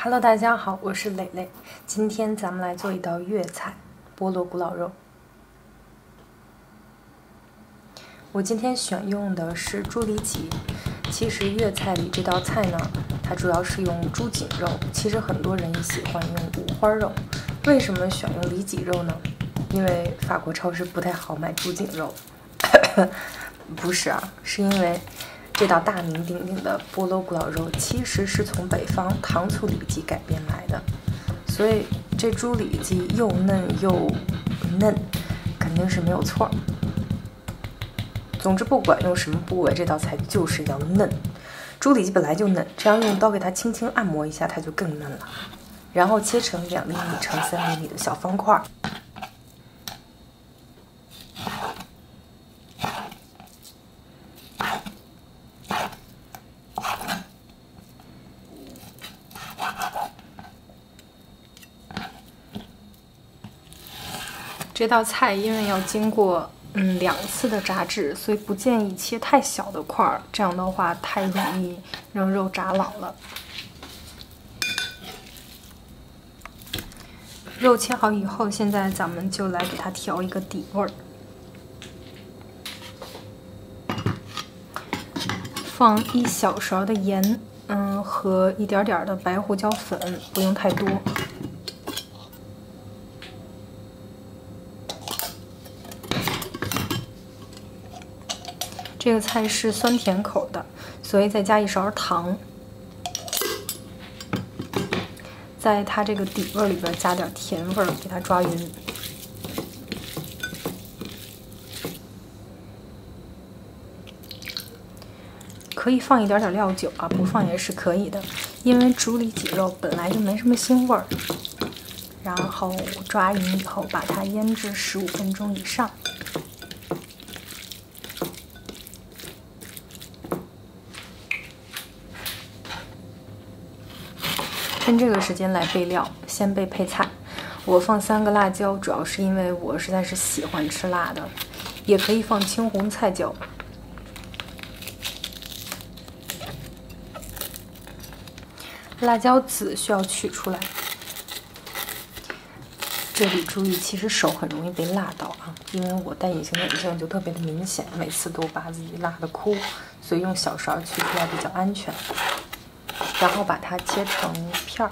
Hello， 大家好，我是蕾蕾。今天咱们来做一道粤菜——菠萝古老肉。我今天选用的是猪里脊。其实粤菜里这道菜呢，它主要是用猪颈肉。其实很多人也喜欢用五花肉。为什么选用里脊肉呢？因为法国超市不太好买猪颈肉。不是啊，是因为这道大名鼎鼎的菠萝古老肉其实是从北方糖醋里脊改编来的，所以这猪里脊又嫩又嫩，肯定是没有错。总之，不管用什么部位，这道菜就是要嫩。猪里脊本来就嫩，这样用刀给它轻轻按摩一下，它就更嫩了。然后切成2厘米乘3厘米的小方块。这道菜因为要经过2次的炸制，所以不建议切太小的块儿，这样的话太容易让肉炸老了。肉切好以后，现在咱们就来给它调一个底味儿，放1小勺的盐，和一点点的白胡椒粉，不用太多。这个菜是酸甜口的，所以再加1勺糖，在它这个底味里边加点甜味，给它抓匀。可以放一点点料酒啊，不放也是可以的，因为猪里脊肉本来就没什么腥味儿。然后抓匀以后，把它腌制15分钟以上。趁这个时间来备料，先备配菜。我放3个辣椒，主要是因为我实在是喜欢吃辣的，也可以放青红菜椒。辣椒籽需要取出来。这里注意，其实手很容易被辣到啊，因为我戴隐形眼镜就特别的明显，每次都把自己辣得哭，所以用小勺取出来比较安全。然后把它切成片儿，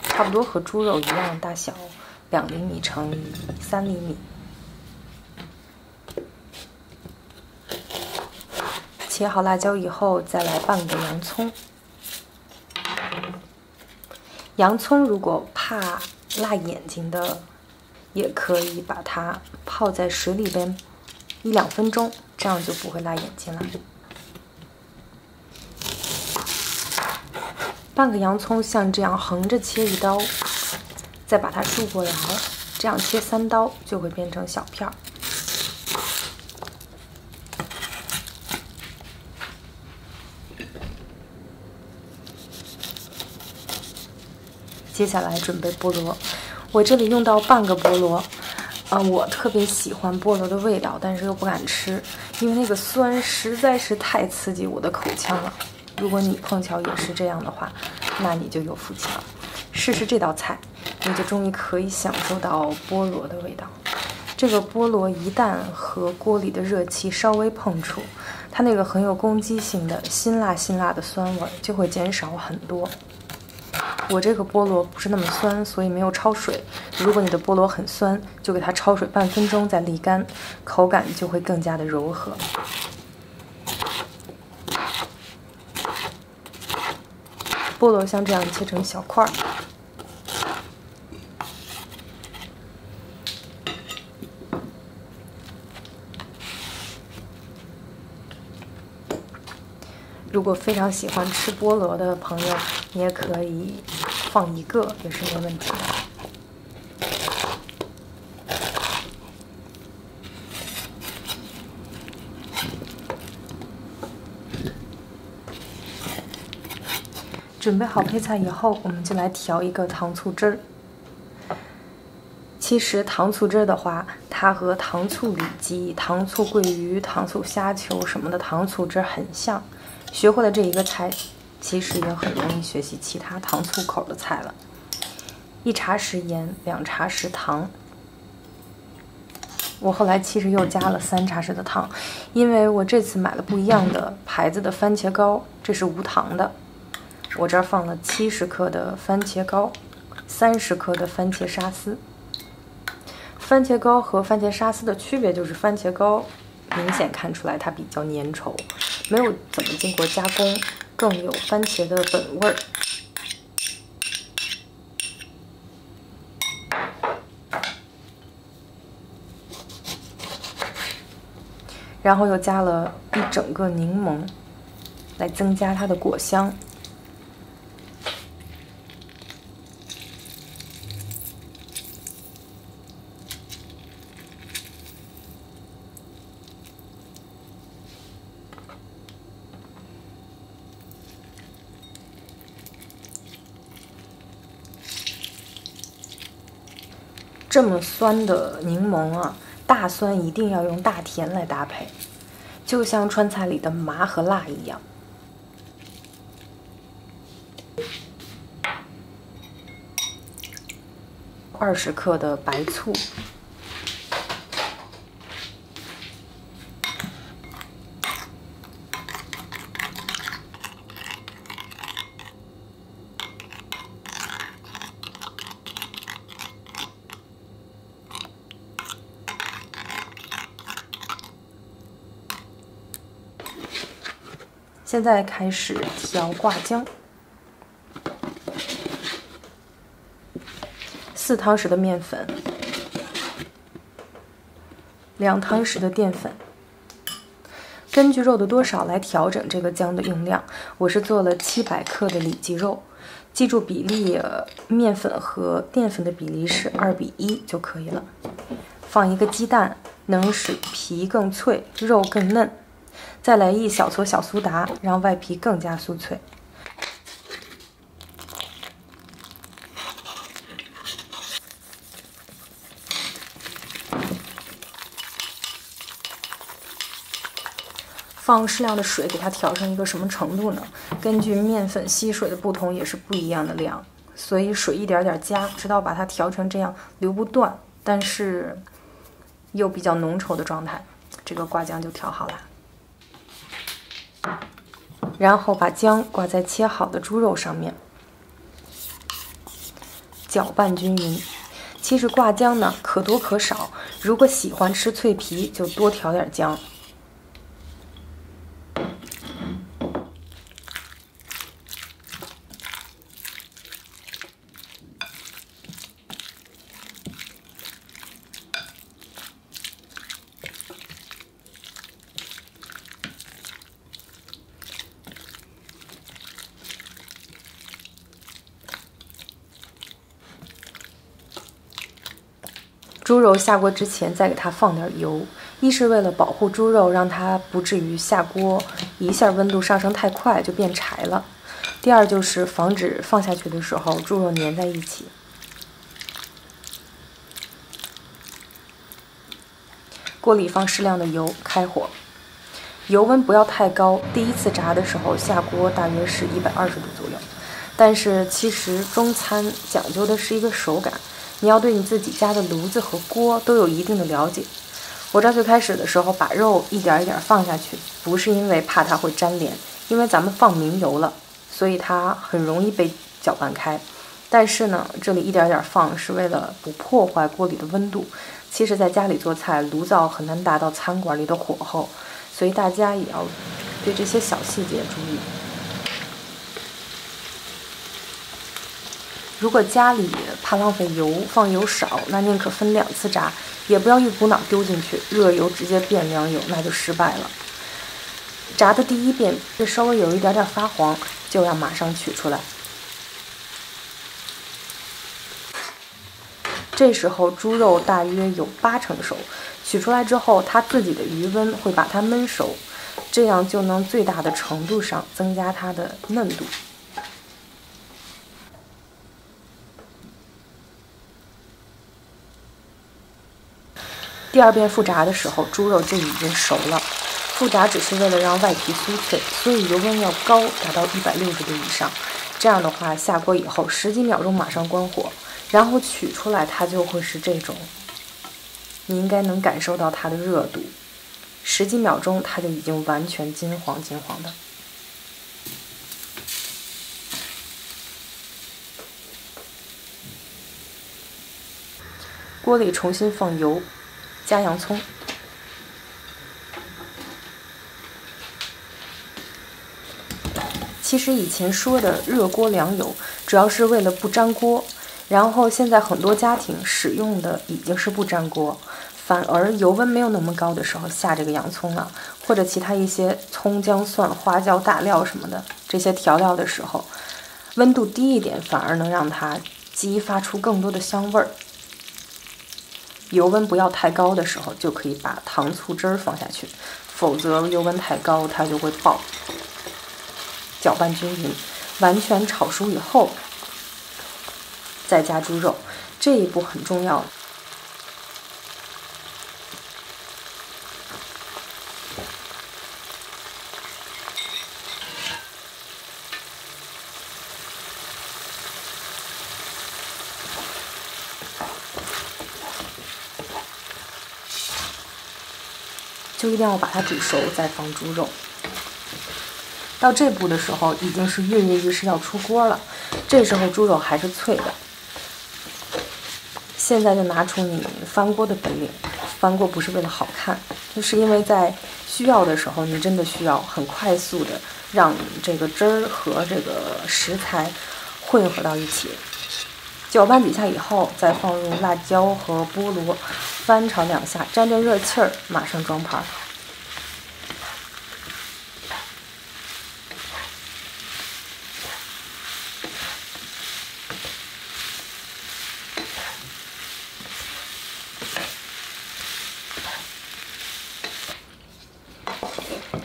差不多和猪肉一样大小，2厘米乘3厘米。切好辣椒以后，再来半个洋葱。洋葱如果怕辣眼睛的，也可以把它泡在水里边1、2分钟，这样就不会辣眼睛了。半个洋葱像这样横着切1刀，再把它竖过来，这样切3刀就会变成小片儿。接下来准备菠萝，我这里用到半个菠萝。我特别喜欢菠萝的味道，但是又不敢吃，因为那个酸实在是太刺激我的口腔了。如果你碰巧也是这样的话，那你就有福气了。试试这道菜，你就终于可以享受到菠萝的味道。这个菠萝一旦和锅里的热气稍微碰触，它那个很有攻击性的辛辣的酸味就会减少很多。我这个菠萝不是那么酸，所以没有焯水。如果你的菠萝很酸，就给它焯水半分钟再沥干，口感就会更加的柔和。菠萝像这样切成小块儿，如果非常喜欢吃菠萝的朋友，你也可以放1个，也是没问题的。准备好配菜以后，我们就来调一个糖醋汁儿。其实糖醋汁儿的话，它和糖醋里脊、糖醋桂鱼、糖醋虾球什么的糖醋汁儿很像。学会了这一个菜，其实也很容易学习其他糖醋口的菜了。1茶匙盐，2茶匙糖。我后来其实又加了3茶匙的糖，因为我这次买了不一样的牌子的番茄膏，这是无糖的。我这儿放了70克的番茄膏，30克的番茄沙司。番茄膏和番茄沙司的区别就是番茄膏明显看出来它比较粘稠，没有怎么经过加工，更有番茄的本味儿。然后又加了1整个柠檬，来增加它的果香。这么酸的柠檬啊，大酸一定要用大甜来搭配，就像川菜里的麻和辣一样。20克的白醋，现在开始调挂浆，4汤匙的面粉，2汤匙的淀粉。根据肉的多少来调整这个浆的用量。我是做了700克的里脊肉，记住比例，面粉和淀粉的比例是2比1就可以了。放1个鸡蛋，能使皮更脆，肉更嫩。再来1小撮小苏打，让外皮更加酥脆。放适量的水，给它调成一个什么程度呢？根据面粉吸水的不同，也是不一样的量，所以水一点点加，直到把它调成这样流不断，但是又比较浓稠的状态，这个挂浆就调好了。然后把浆挂在切好的猪肉上面，搅拌均匀。其实挂浆呢，可多可少，如果喜欢吃脆皮，就多调点浆。猪肉下锅之前再给它放点油，一是为了保护猪肉，让它不至于下锅一下温度上升太快就变柴了；第二就是防止放下去的时候猪肉粘在一起。锅里放适量的油，开火，油温不要太高，第一次炸的时候下锅大约是120度左右。但是其实中餐讲究的是一个手感。你要对你自己家的炉子和锅都有一定的了解。我这最开始的时候把肉一点一点放下去，不是因为怕它会粘连，因为咱们放明油了，所以它很容易被搅拌开。但是呢，这里一点点放是为了不破坏锅里的温度。其实在家里做菜，炉灶很难达到餐馆里的火候，所以大家也要对这些小细节注意。如果家里怕浪费油，放油少，那宁可分2次炸，也不要一股脑丢进去，热油直接变凉油，那就失败了。炸的第一遍稍微有一点点发黄，就要马上取出来。这时候猪肉大约有80%熟，取出来之后，它自己的余温会把它焖熟，这样就能最大的程度上增加它的嫩度。第二遍复炸的时候，猪肉就已经熟了。复炸只是为了让外皮酥脆，所以油温要高，达到160度以上。这样的话，下锅以后10几秒钟马上关火，然后取出来，它就会是这种。你应该能感受到它的热度，10几秒钟它就已经完全金黄金黄的。锅里重新放油，加洋葱。其实以前说的热锅凉油，主要是为了不粘锅。然后现在很多家庭使用的已经是不粘锅，反而油温没有那么高的时候下这个洋葱啊，或者其他一些葱姜蒜花椒大料什么的这些调料的时候，温度低一点，反而能让它激发出更多的香味儿。油温不要太高的时候，就可以把糖醋汁儿放下去，否则油温太高它就会爆。搅拌均匀，完全炒熟以后，再加猪肉，这一步很重要。就一定要把它煮熟，再放猪肉。到这步的时候，已经是跃跃欲试要出锅了。这时候猪肉还是脆的。现在就拿出你翻锅的本领。翻锅不是为了好看，就是因为在需要的时候，你真的需要很快速的让这个汁儿和这个食材混合到一起。搅拌几下以后，再放入辣椒和菠萝，翻炒2下，沾沾热气儿，马上装盘。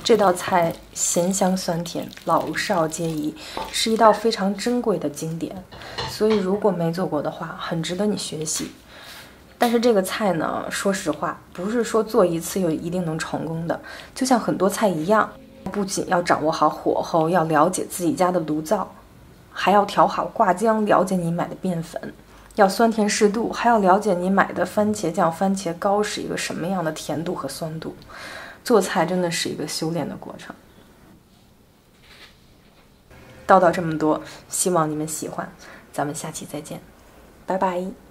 这道菜咸香酸甜，老少皆宜，是一道非常珍贵的经典。所以如果没做过的话，很值得你学习。但是这个菜呢，说实话，不是说做一次就一定能成功的。就像很多菜一样，不仅要掌握好火候，要了解自己家的炉灶，还要调好挂浆，了解你买的面粉，要酸甜适度，还要了解你买的番茄酱、番茄膏是一个什么样的甜度和酸度。做菜真的是一个修炼的过程。叨叨这么多，希望你们喜欢，咱们下期再见，拜拜。